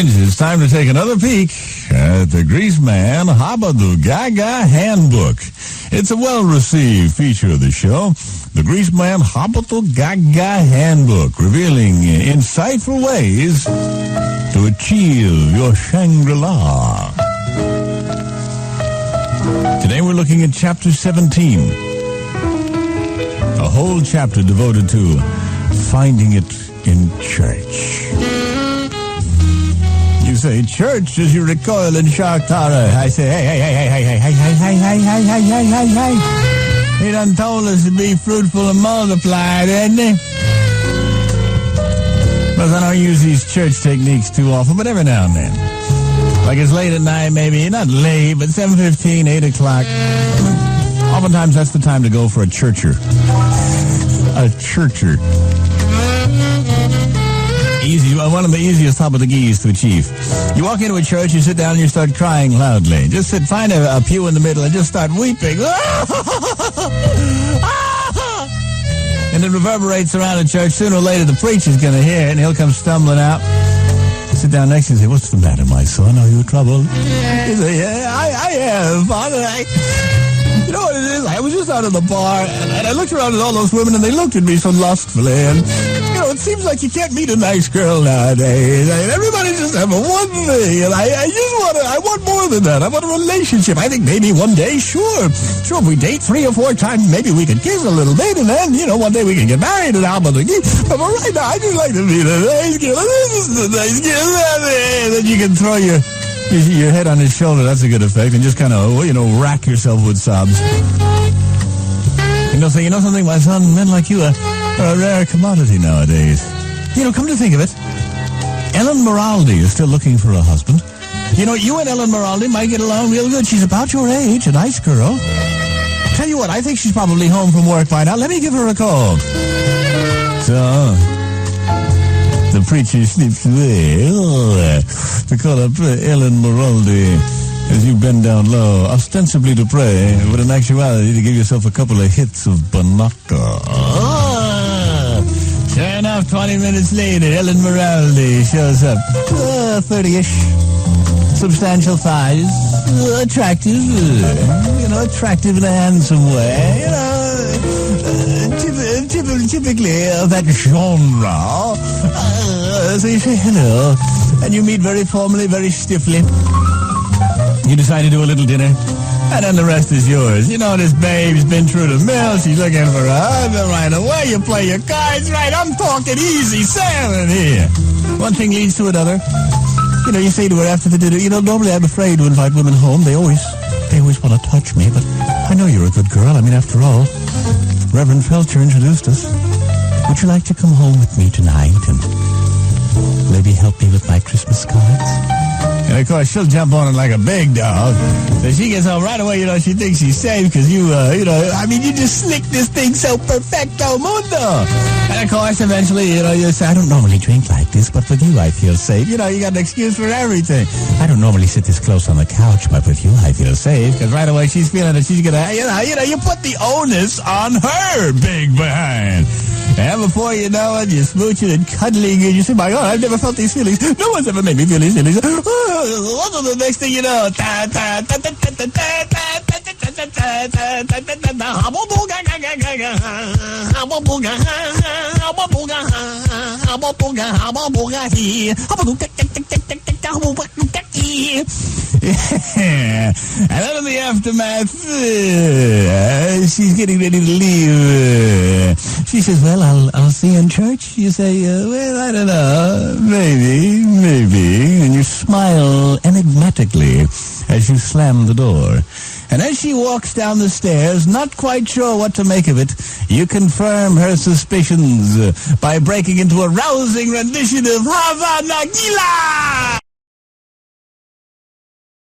It's time to take another peek at the Greaseman Hobbledogaga Handbook. It's a well-received feature of the show. The Greaseman Hobbledogaga Handbook, revealing insightful ways to achieve your Shangri-La. Today we're looking at Chapter 17. A whole chapter devoted to finding it in church. You say, church, as you recoil in shock horror. I say, hey. He done told us to be fruitful and multiply, didn't he? Because I don't use these church techniques too often, but every now and then. Like it's late at night, maybe. Not late, but 7:15, 8 o'clock. Oftentimes that's the time to go for a churcher. A churcher. Easy, one of the easiest Hobbledogagas to achieve. You walk into a church, you sit down, and you start crying loudly. Just find a pew in the middle and just start weeping. And it reverberates around the church. Sooner or later, the preacher's going to hear it, and he'll come stumbling out. Sit down next to you and say, "What's the matter, my son? Are you troubled?" You say, "Yeah, I am, Father. You know what it is? I was just out of the bar, and I looked around at all those women, and they looked at me so lustfully, and, you know, it seems like you can't meet a nice girl nowadays. Everybody just have one thing, and I want more than that. I want a relationship. I think maybe one day, sure, if we date 3 or 4 times, maybe we could kiss a little bit, and then, you know, one day we can get married at Hobbledogaga. But right now, I just like to meet a nice girl. This is a nice girl. And then you can throw your head on his shoulder. That's a good effect. And just kind of, you know, rack yourself with sobs. You know something, my son? Men like you are a rare commodity nowadays. You know, come to think of it, Ellen Moraldi is still looking for a husband. You know, you and Ellen Moraldi might get along real good. She's about your age, a nice girl. Tell you what, I think she's probably home from work by now. Let me give her a call. So, the preacher slips away to call up Ellen Moraldi as you bend down low, ostensibly to pray, but in actuality to give yourself a couple of hits of Banaka. Sure enough, 20 minutes later, Ellen Moraldi shows up. 30-ish. Substantial thighs. Attractive. You know, attractive in a handsome way. You know, typically of that genre. So you say hello, and you meet very formally, very stiffly. You decide to do a little dinner, and then the rest is yours. You know, this babe's been through the mill. She's looking for a husband right away. You play your cards right. I'm talking easy sailing here. One thing leads to another. You know, you say to her after the dinner, you know, normally I'm afraid to invite women home. They always want to touch me, but I know you're a good girl. I mean, after all, Reverend Felcher introduced us. Would you like to come home with me tonight and maybe help me with my Christmas cards? And, of course, she'll jump on it like a big dog. So she gets home right away, you know, she thinks she's safe because you just slick this thing so perfecto mundo. And, of course, eventually, you know, you say, I don't normally drink like this, but with you I feel safe. You know, you got an excuse for everything. I don't normally sit this close on the couch, but with you I feel safe because right away she's feeling that she's going to, you know, you put the onus on her big behind. And before you know it, you're smooching and cuddling, and you say, my God, I've never felt these feelings. No one's ever made me feel these feelings. The next thing you know, and then in the aftermath, she's getting ready to leave. She says, well, I'll see you in church. You say, well, I don't know, maybe. And you smile enigmatically as you slam the door. And as she walks down the stairs, not quite sure what to make of it, you confirm her suspicions by breaking into a rousing rendition of Hobbledogaga.